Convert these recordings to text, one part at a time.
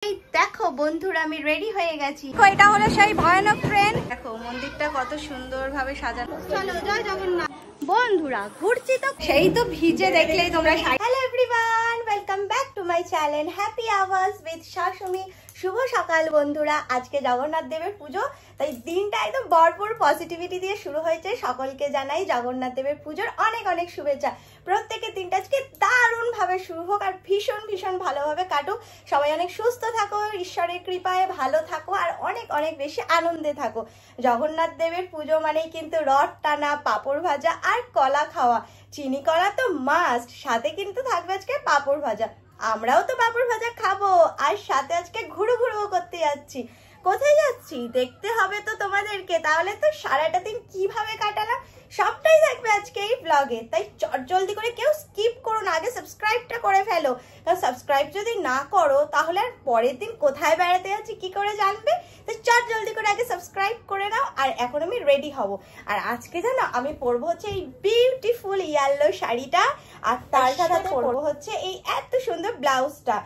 দেখো বন্ধুরা আমি রেডি হয়ে গেছি। এটা হলো সেই ভয়ানক ট্রেন। দেখো মন্দিরটা কত সুন্দর ভাবে সাজানো। চলো জয় জগন্নাথ। বন্ধুরা ঘুরছি তো সেই তো ভিজে দেখলেই তোমরা। Hello everyone, welcome back to my channel happy hours with Shashumi. শুভ সকাল বন্ধুরা। আজকে জগন্নাথ দেবের পুজো, তাই দিনটা একদম ভরপুর পজিটিভিটি দিয়ে শুরু হয়েছে। সকলকে জানাই জগন্নাথ দেবের পুজোর অনেক অনেক শুভেচ্ছা। প্রত্যেকের দিনটা আজকে দারুণ ভাবে শুরু হোক আর ভীষণ ভীষণ ভালোভাবে কাটুক। সবাই অনেক সুস্থ থাকো, ঈশ্বরের কৃপায় ভালো থাকো আর অনেক অনেক বেশি আনন্দে থাকো। জগন্নাথ দেবের পুজো মানেই কিন্তু রথ টানা, পাঁপড় ভাজা আর কলা খাওয়া। চিনি কলা তো মাস্ট, সাথে কিন্তু থাকবে আজকে পাঁপড় ভাজা। আমরাও তো পাঁপড় ভাজা খাবো আর সাথে আজকে ঘুরু ঘুরু করতে যাচ্ছি। কোথায় যাচ্ছি দেখতে হবে তো তোমাদেরকে। তাহলে তো সারাটা দিন কিভাবে কাটালাম সবটাই থাকবে আজকে এই ব্লগে। তাই জলদি করে কেউ স্কিপ করো না, আগে সাবস্ক্রাইবটা করে ফেলো। কারণ সাবস্ক্রাইব যদি না করো তাহলে আর পরের দিন কোথায় বেড়াতে যাচ্ছি কি করে জানবে। তো জলদি করে আগে সাবস্ক্রাইব করে নাও। আর এখন আমি রেডি হব। আর আজকে জানো আমি পরবো হচ্ছে এই বিউটিফুল ইয়েলো শাড়িটা, আর তার সাথে পরবো হচ্ছে এই এত সুন্দর ব্লাউজটা।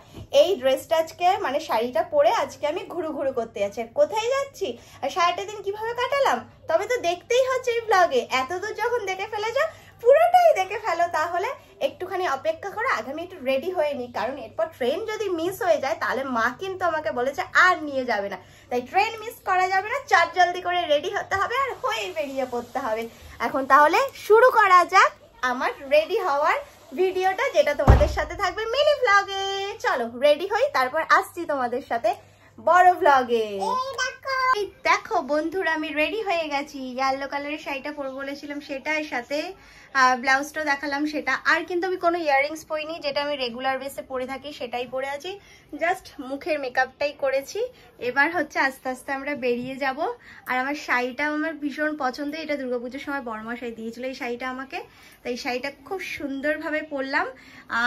এই ড্রেসটা আজকে মানে শাড়িটা পরে আজকে আমি ঘুরু ঘুরু করতে যাচ্ছি। কোথায় যাচ্ছি আর সারাটা দিন কিভাবে কাটালাম তবে তো দেখতেই হচ্ছে এই ব্লগে। এতদূর যখন দেখে ফেলেছ পুরোটাই দেখে ফেলো। তাহলে একটুখানি অপেক্ষা করো, আগে আমি একটু রেডি হয়ে নিই। কারণ এরপর ট্রেন যদি মিস হয়ে যায় তাহলে মা কিন্তু আমাকে বলেছে আর নিয়ে যাবে না। তাই ট্রেন মিস করা যাবে না, জলদি করে রেডি হতে হবে আর হয়ে বেরিয়ে পড়তে হবে। এখন তাহলে শুরু করা যাক আমার রেডি হওয়ার ভিডিওটা, যেটা তোমাদের সাথে থাকবে মিনি ব্লগে। চলো রেডি হই, তারপর আসছি তোমাদের সাথে বড় ব্লগে। দেখো বন্ধুরা আমি রেডি হয়ে গেছি। ইয়েলো কালারের শাড়িটা পরবো বলেছিলাম সেটার সাথে ব্লাউজটা দেখালাম সেটা। আর কিন্তু আমি কোনো ইয়াররিংস পরিনি, যেটা আমি রেগুলার বেসে পরে থাকি সেটাই পরে আছি। জাস্ট মুখের মেকআপটাই করেছি। এবার হচ্ছে আস্তে আস্তে আমরা বেরিয়ে যাব। আর আমার শাড়িটা আমার ভীষণ পছন্দের। এটা দুর্গাপুজোর সময় বড়মশাই দিয়েছিল এই শাড়িটা আমাকে। তাই শাড়িটা খুব সুন্দরভাবে পরলাম।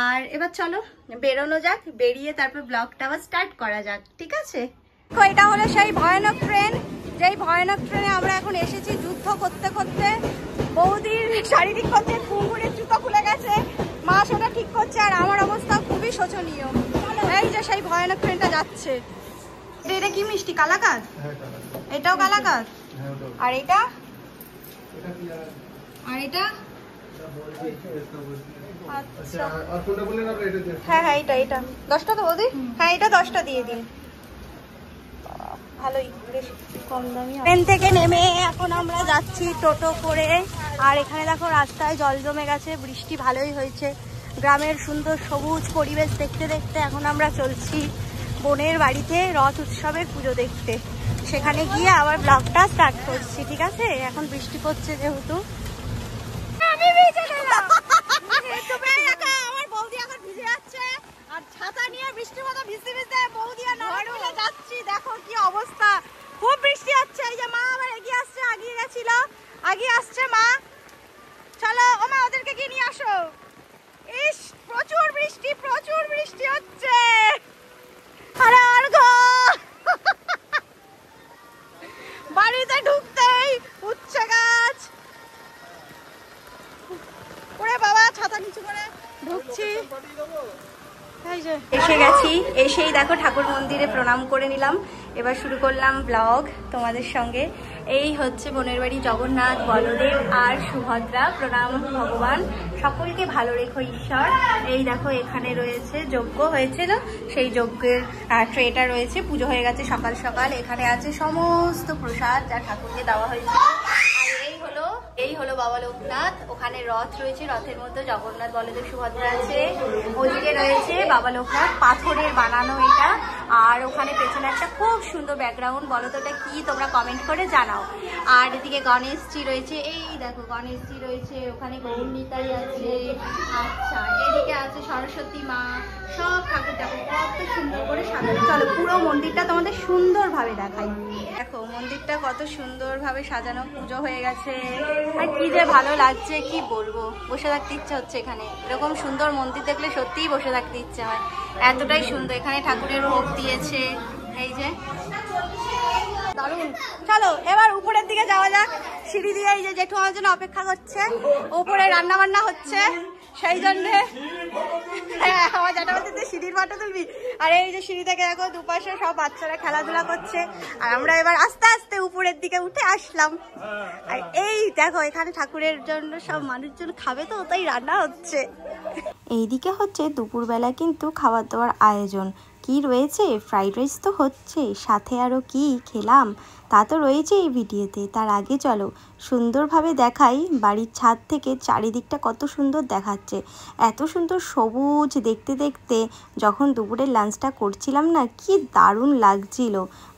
আর এবার চলো বেরোনো যাক, বেরিয়ে তারপর ব্লগটা আবার স্টার্ট করা যাক, ঠিক আছে? এটা হলো সেই ভয়ানক ট্রেন, যেই ভয়ানক ট্রেনে আমরা এখন এসেছি যুদ্ধ করতে করতে। বৌদির শাড়ি ঠিক করছে, কুকুরের জুতো খুলে গেছে, মা সেটা ঠিক করছে, আর আমার অবস্থা খুবই শোচনীয়। এই যে সেই ভয়ানক ট্রেনটা যাচ্ছে। এটা কি মিষ্টি কালাকাঁদ? এটাও কালাকাঁদ। আর এটা আর এটা আচ্ছা হ্যাঁ হ্যাঁ এটা 10টা তো বৌদি? হ্যাঁ এটা 10টা দিয়ে দিন। ভালোই বেশ কম দামি। ট্রেন থেকে নেমে এখন আমরা যাচ্ছি টোটো করে। আর এখানে দেখো রাস্তায় জল জমে গেছে, বৃষ্টি ভালোই হয়েছে। গ্রামের সুন্দর সবুজ পরিবেশ দেখতে দেখতে এখন আমরা চলছি বোনের বাড়িতে রথ উৎসবের পুজো দেখতে। সেখানে গিয়ে আবার ব্লগটা স্টার্ট করছি, ঠিক আছে? এখন বৃষ্টি পড়ছে যেহেতু। আমার বৌদি এখন ভিজে যাচ্ছে আর ছাতা নিয়ে বৃষ্টির মতো ভিজতে ভিজতে বৌদি আর নড়ে মিলে যাচ্ছি। দেখো কি অবস্থা, খুব বৃষ্টি হচ্ছে। এই যে মা আবার এগিয়ে আসছে, আগিয়ে গেছিল, আগিয়ে আসছে মা। চলো ও মা ওদেরকে গিয়ে নিয়ে আসো। ইস প্রচুর বৃষ্টি হচ্ছে। আরে আর বাড়িতে ঢুকতেই উচ্ছে গাছ। ওরে বাবা ছাতা নিচু করে ঢুকছি। এসে গেছি, এসেই দেখো ঠাকুর মন্দিরে প্রণাম করে নিলাম। এবার শুরু করলাম ব্লগ তোমাদের সঙ্গে। এই হচ্ছে বোনের বাড়ি জগন্নাথ, বলদেব আর সুভদ্রা। প্রণাম ভগবান, সকলকে ভালো রেখো ঈশ্বর। এই দেখো এখানে রয়েছে যজ্ঞ হয়েছিল, সেই যজ্ঞের ট্রেটা রয়েছে। পুজো হয়ে গেছে সকাল সকাল। এখানে আছে সমস্ত প্রসাদ যা ঠাকুরকে দেওয়া হয়েছিল। এই হলো বাবা লোকনাথ। ওখানে রথ রয়েছে, রথের মধ্যে জগন্নাথ, বলদেব, সুভদ্রা আছে। ওদিকে রয়েছে বাবা লোকনাথ, পাথরের বানানো এটা। আর ওখানে পেছনে একটা খুব সুন্দর ব্যাকগ্রাউন্ড। বলো তো এটা কি, তোমরা কমেন্ট করে জানাও। আর এদিকে গণেশজি রয়েছে, এই দেখো গণেশজি রয়েছে। ওখানে গৌরনিতাই আছে। আচ্ছা এদিকে আছে সরস্বতী মা। সব ঠাকুর দেখো কত সুন্দর করে সাজানো। চলো পুরো মন্দিরটা তোমাদের সুন্দরভাবে দেখাই। দেখো মন্দিরটা কত সুন্দরভাবে সাজানো। পুজো হয়ে গেছে আর কি যে ভালো লাগছে কি বলবো। বসে থাকতে ইচ্ছে হচ্ছে এখানে। এরকম সুন্দর মন্দির দেখলে সত্যিই বসে থাকতে ইচ্ছে হয়, এতটাই সুন্দর। এখানে ঠাকুরের ভোগ দিয়েছে, এই যে দারুণ। চলো এবার উপরের দিকে যাওয়া যাক সিঁড়ি দিয়ে। এই যে জেঠু আমার জন্য অপেক্ষা করছে, উপরে রান্না বান্না হচ্ছে। সেই জন্যে হ্যাঁ আমার জ্যাঠামশাইতে সিঁড়ির ফটো তুলবি। আর এই যে সিঁড়ি থেকে দেখো দুপাশে সব বাচ্চারা খেলাধুলা করছে, আর আমরা এবার আস্তে আস্তে উপরের দিকে উঠে আসলাম। আর এই দেখো এখানে ঠাকুরের জন্য সব মানুষজন খাবে, তো তাই রান্না হচ্ছে। এইদিকে হচ্ছে দুপুরবেলা কিন্তু খাবার দাবার আয়োজন। কি রয়েছে, ফ্রাইড রাইস তো হচ্ছে, সাথে আরও কি খেলাম তা তো রয়েছে এই ভিডিওতে। তার আগে চলো সুন্দরভাবে দেখাই বাড়ির ছাদ থেকে চারিদিকটা কত সুন্দর দেখাচ্ছে। এত সুন্দর সবুজ দেখতে দেখতে যখন দুপুরের লাঞ্চটা করছিলাম না, কি দারুণ লাগছিল,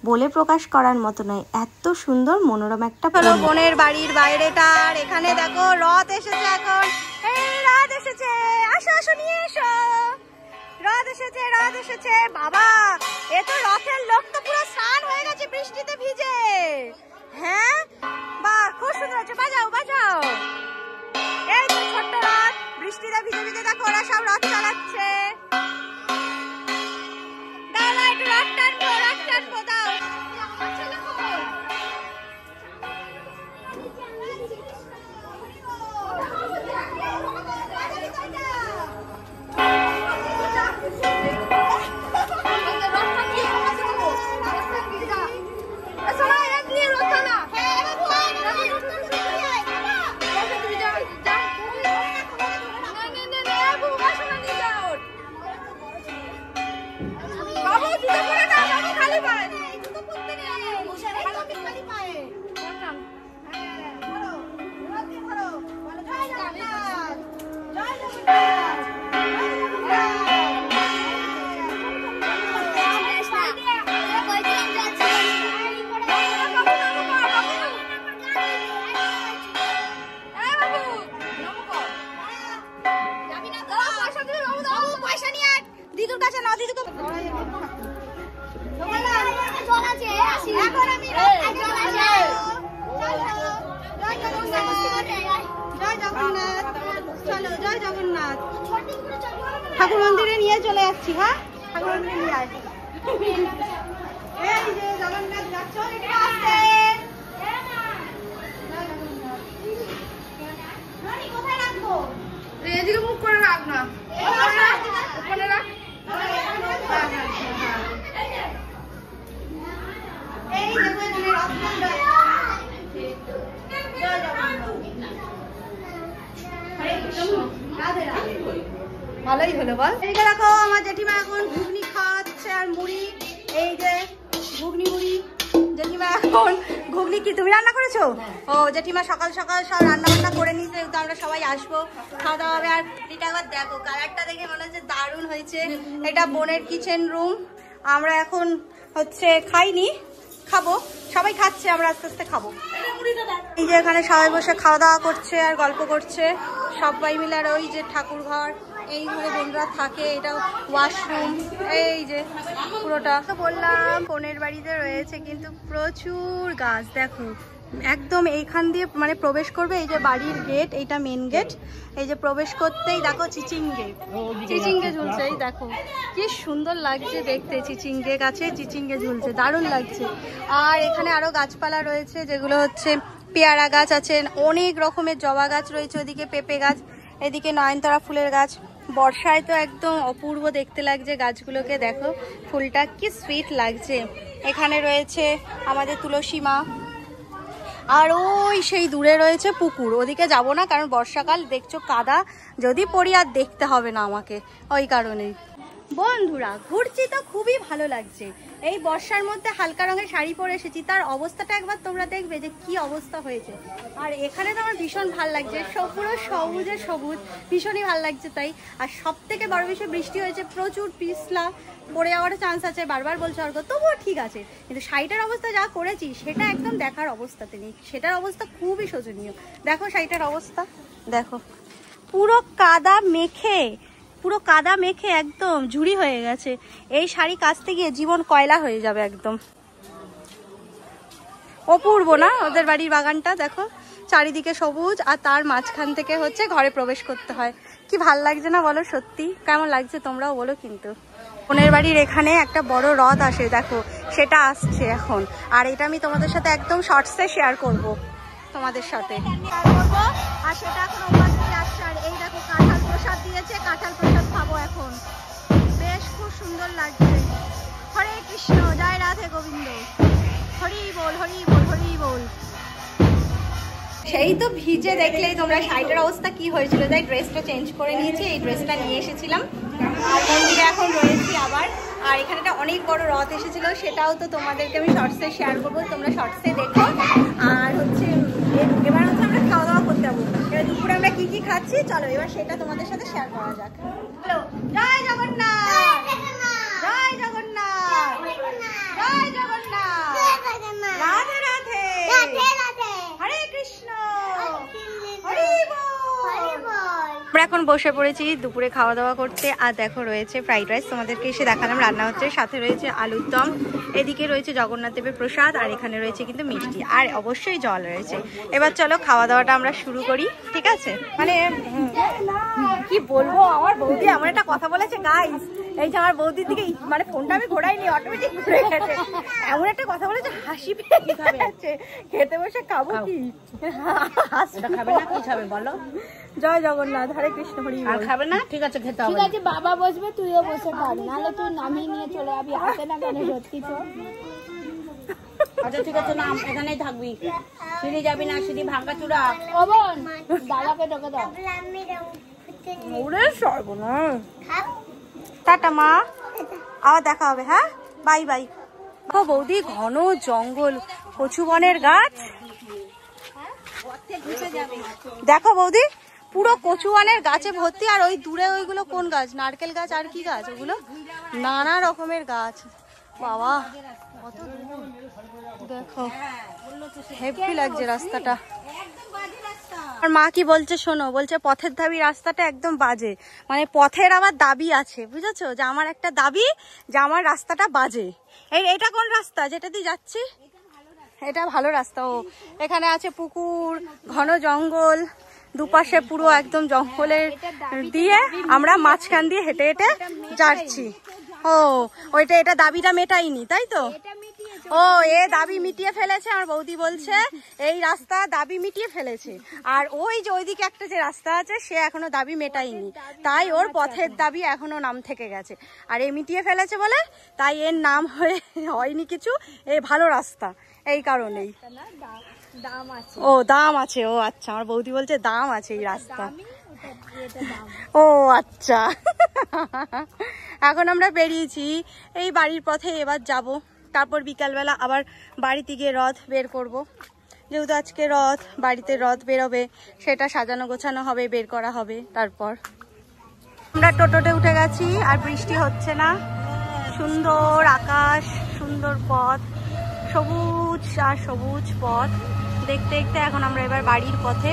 বলে প্রকাশ করার মতো নয়। এত সুন্দর মনোরম একটা বোনের বাড়ির বাইরেটার এখানে দেখো রথ এসেছে। এখন এই রথ এসেছে, আসো আসো নিয়ে এসো। রথ এসেছে, রথ এসেছে। বাবা এ তো রথের লোক তো পুরো স্নান হয়ে গেছে বৃষ্টিতে ভিজে। হ্যাঁ বাহ, খুব সুন্দর হচ্ছে। বাজাও বাজাও। এই তো ছোট্ট রথ বৃষ্টিতে ভিজে ভিজে দেখো ওরা সব রথ চালাচ্ছে। দাও না একটু রথ টানবো, রথ টানবো দাও। ঠাকুর মন্দিরে নিয়ে চলে যাচ্ছি। হ্যাঁ ঠাকুর মন্দিরে নিয়ে আসি। এই যে জগন্নাথ যাচ্ছ, এটা আসছে। কোথায় রাখবো? এদিকে মুখ করে রাখ না, ওখানে রাখ। এই দেখো এখানে রথ ভালোই হলো বল। এইটা দেখো আমার জেঠিমা এখন ঘুগনি খাওয়াচ্ছে আর মুড়ি। এই যে ঘুগনি মুড়ি, জেঠিমা এখন ঘুগনি। কি তুমি রান্না করেছো? ও জেঠিমা সকাল সকাল সব রান্না বান্না করে নিতে, তো আমরা সবাই আসবো, খাওয়া দাওয়া হবে। আর এটা একবার দেখো কালারটা দেখে মনে হচ্ছে দারুণ হয়েছে। এটা বোনের কিচেন রুম। আমরা এখন হচ্ছে খাইনি, খাবো, সবাই খাচ্ছে, আমরা আস্তে আস্তে খাবো। এই যে এখানে সবাই বসে খাওয়া দাওয়া করছে আর গল্প করছে সবাই মিলে। আর ওই যে ঠাকুর ঘর, এই ঘরে বোনরা থাকে, এটা ওয়াশরুম। এই যে পুরোটা তো বললাম বোনের বাড়িতে রয়েছে কিন্তু প্রচুর গাছ। দেখো একদম এইখান দিয়ে মানে প্রবেশ করবে, এই যে বাড়ির গেট, এইটা মেন গেট। এই যে প্রবেশ করতেই দেখো চিচিঙ্গে, চিচিঙ্গে ঝুলছে। এই দেখো কি সুন্দর লাগছে দেখতে, চিচিঙ্গে গাছে চিচিঙ্গে ঝুলছে, দারুণ লাগছে। আর এখানে আরো গাছপালা রয়েছে, যেগুলো হচ্ছে পেয়ারা গাছ আছে, অনেক রকমের জবা গাছ রয়েছে, ওদিকে পেঁপে গাছ, এদিকে নয়নতারা ফুলের গাছ। বর্ষায় তো একদম অপূর্ব দেখতে লাগছে গাছগুলোকে, দেখো ফুলটা কি সুইট লাগছে। এখানে রয়েছে আমাদের তুলসী মা। আর ওই সেই দূরে রয়েছে পুকুর, ওদিকে যাব না কারণ বর্ষাকাল দেখছো কাদা, যদি পড়ি আর দেখতে হবে না আমাকে, ওই কারণেই। বন্ধুরা ঘুরছি তো খুবই ভালো লাগছে। এই বর্ষার মধ্যে হালকা রঙের শাড়ি পরে এসেছি, তার অবস্থাটা একবার তোমরা দেখবে যে কি অবস্থা হয়েছে। আর এখানে তো আমার ভীষণ ভালো লাগছে, পুরো সবুজে সবুজ, ভীষণই ভালো লাগছে তাই। আর সব থেকে বড় বিষয় বৃষ্টি হয়েছে, প্রচুর পিছলা পড়ে যাওয়ার চান্স আছে, বারবার বলছে অর্ঘ, তবুও ঠিক আছে। কিন্তু শাড়িটার অবস্থা যা করেছি সেটা একদম দেখার অবস্থাতে নেই, সেটার অবস্থা খুবই শোচনীয়। দেখো শাড়িটার অবস্থা দেখো, পুরো কাদা মেখে, পুরো কাদা মেখে একদম ঝুড়ি হয়ে গেছে। এই শাড়ি কাচতে গিয়ে জীবন কয়লা হয়ে যাবে একদম। অপূর্ব না ওদের বাড়ির বাগানটা, দেখো চারিদিকে সবুজ, আর তার মাঝখান থেকে হচ্ছে ঘরে প্রবেশ করতে হয়। কি ভাল লাগছে না বলো? সত্যি কেমন লাগছে তোমরাও বলো। কিন্তু বোনের বাড়ির এখানে একটা বড় রথ আসে, দেখো সেটা আসছে এখন। আর এটা আমি তোমাদের সাথে একদম শর্টসে শেয়ার করব তোমাদের সাথে। আর সেটা এখন ওপাশ থেকে আসছে। আর এই দেখো কাঁঠাল প্রসাদ দিয়েছে, কাঁঠাল প্রসাদ খাবো এখন। বেশ খুব সুন্দর লাগছে। হরে কৃষ্ণ, জয় রাধে গোবিন্দ, হরি বল হরি বল হরি বল। সেই তো ভিজে দেখলেই তোমরা শাড়িটার অবস্থা কি হয়েছিল, তাই ড্রেসটা চেঞ্জ করে নিয়েছি। এই ড্রেসটা নিয়ে এসেছিলাম আর মন্দিরে এখন রয়েছি আবার। আর এখানেটা অনেক বড় রথ এসেছিল, সেটাও তো তোমাদেরকে আমি শর্টসে শেয়ার করবো, তোমরা শর্টসে দেখো। আর হচ্ছে এবার হচ্ছে আমরা খাওয়া দাওয়া করতে যাবো। এবার দুপুরে আমরা কি কি খাচ্ছি চলো এবার সেটা তোমাদের সাথে শেয়ার করা যাক। হ্যালো, জয় জগন্নাথ, জয় জগন্নাথ, জয় জগন্নাথ, রাধে রাধে, হরে কৃষ্ণ, হরি বল। আমরা এখন বসে পড়েছি দুপুরে খাওয়া দাওয়া করতে। আর দেখো রয়েছে ফ্রাইড রাইস, তোমাদেরকে এসে দেখালাম রান্না হচ্ছে, সাথে রয়েছে আলুর দম, এদিকে রয়েছে জগন্নাথ দেবের প্রসাদ, আর এখানে রয়েছে কিন্তু মিষ্টি, আর অবশ্যই জল রয়েছে। এবার চলো খাওয়া দাওয়াটা আমরা শুরু করি, ঠিক আছে? মানে কি বলবো, আমার বৌদি এমন একটা কথা বলেছে গাইস, এই যে আমার বৌদির দিকে মানে ফোনটা আমি ঘোরাইনি, অটোমেটিক ঘুরে গেছে। এমন একটা কথা বলেছে হাসি পেয়ে যাচ্ছে। খেতে বসে খাবো কি, খাবে না কি খাবে বলো? জয় জগন্নাথ, হরে কৃষ্ণ, হরি বল। খাবে না? ঠিক আছে, খেতে হবে। ঠিক আছে, বাবা বসবে, তুইও বসে থাক, নাহলে তুই নামিয়ে নিয়ে চলে যাবি। হাতে না কেন সত্যি তো। আচ্ছা ঠিক আছে, না এখানেই থাকবি, সিঁড়ি যাবি না, সিঁড়ি ভাঙা চূড়া। অবন দাদাকে ডেকে দাও। ওরে সর্বনাশ। টাটা মা, আবার দেখা হবে। হ্যাঁ, বাই বাই। দেখো বৌদি, ঘন জঙ্গল, কচু বনের গাছ। দেখো বৌদি, পুরো কচু বনের গাছে ভর্তি। আর ওই দূরে ওইগুলো কোন গাছ? নারকেল গাছ আর কি গাছ ওগুলো? নানা রকমের গাছ। বাবা কত দূর, দেখো হেভি লাগছে রাস্তাটা। আর মা কি বলছে শোনো, বলছে পথের দাবি রাস্তাটা একদম বাজে, মানে পথের আবার দাবি আছে, বুঝেছো? যে আমার একটা দাবি যে আমার রাস্তাটা বাজে। এটা কোন রাস্তা যেটা দিয়ে যাচ্ছি? এটা ভালো রাস্তা। ও এখানে আছে পুকুর, ঘন জঙ্গল, দুপাশে পুরো একদম জঙ্গলের দিয়ে আমরা মাঝখান দিয়ে হেঁটে হেঁটে যাচ্ছি। ও ওইটা, এটা দাবিটা মেটাইনি তাই তো? ও এ দাবি মিটিয়ে ফেলেছে, আমার বৌদি বলছে এই রাস্তা দাবি মিটিয়ে ফেলেছে। আর ওই যে ওইদিকে একটা যে রাস্তা আছে সে এখনো দাবি মেটাইনি, তাই ওর পথের দাবি এখনো নাম থেকে গেছে। আর এ মিটিয়ে ফেলেছে বলে তাই এর নাম হয়নি কিছু, এই ভালো রাস্তা, এই কারণেই। ও দাম আছে, ও আচ্ছা, আমার বৌদি বলছে দাম আছে এই রাস্তা। ও আচ্ছা। এখন আমরা বেরিয়েছি এই বাড়ির পথে, এবার যাব, তারপর বিকালবেলা আবার বাড়িতে গিয়ে রথ বের করব। যেহেতু আজকে রথ, বাড়িতে রথ বেরোবে, সেটা সাজানো গোছানো হবে, বের করা হবে। তারপর আমরা টোটোতে উঠে গেছি, আর বৃষ্টি হচ্ছে না, সুন্দর আকাশ, সুন্দর পথ, সবুজ আর সবুজ পথ দেখতে দেখতে এখন আমরা এবার বাড়ির পথে।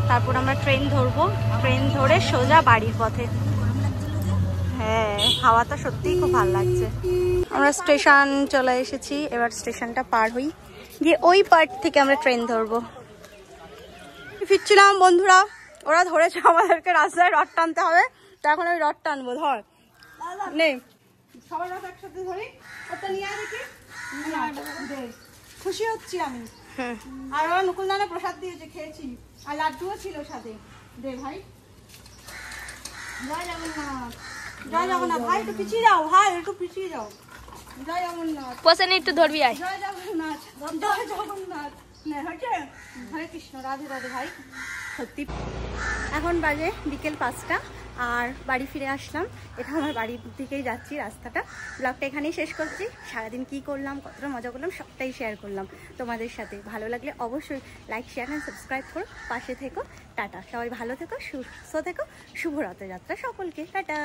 তারপর আমরা ট্রেন ধরবো, ট্রেন ধরে সোজা বাড়ির পথে। হ্যাঁ, হাওয়াটা সত্যিই খুব ভালো লাগছে। আমরা স্টেশন চলে এসেছি, এবার স্টেশনটা পার হই, গিয়ে ওই পার্ট থেকে আমরা ট্রেন ধরবো। ফিরছিলাম বন্ধুরা, ওরা ধরেছে আমাদেরকে রাস্তায় রথ টানতে হবে, তো এখন ওই রথ টানবো। ধর নেই, সবার রথ একসাথে ধরি, ওটা নিয়ে দেখি। খুশি হচ্ছি আমি। আর ওরা নকুলদানে প্রসাদ দিয়েছে, খেয়েছি, আর লাড্ডুও ছিল সাথে। দে ভাই, জয় জগন্নাথ, জয় জগন্নাথ। ভাই একটু পিছিয়ে যাও, ভাই একটু পিছিয়ে যাও। জয় জগন্নাথ, পোষে একটু ধরবি। আয়, জয় জগন্নাথ, জয় জগন্নাথ। হরে কৃষ্ণ, রাধে রাধে। ভাই সত্যি এখন বাজে বিকেল 5টা, আর বাড়ি ফিরে আসলাম। এটা আমার বাড়ির দিকেই যাচ্ছি রাস্তাটা। ব্লগটা এখানেই শেষ করছি। সারাদিন কি করলাম, কতটা মজা করলাম, সবটাই শেয়ার করলাম তোমাদের সাথে। ভালো লাগলে অবশ্যই লাইক, শেয়ার অ্যান্ড সাবস্ক্রাইব করো, পাশে থেকো। টাটা, সবাই ভালো থেকো, সুস্থ থেকো, শুভ রথযাত্রা সকলকে, টাটা।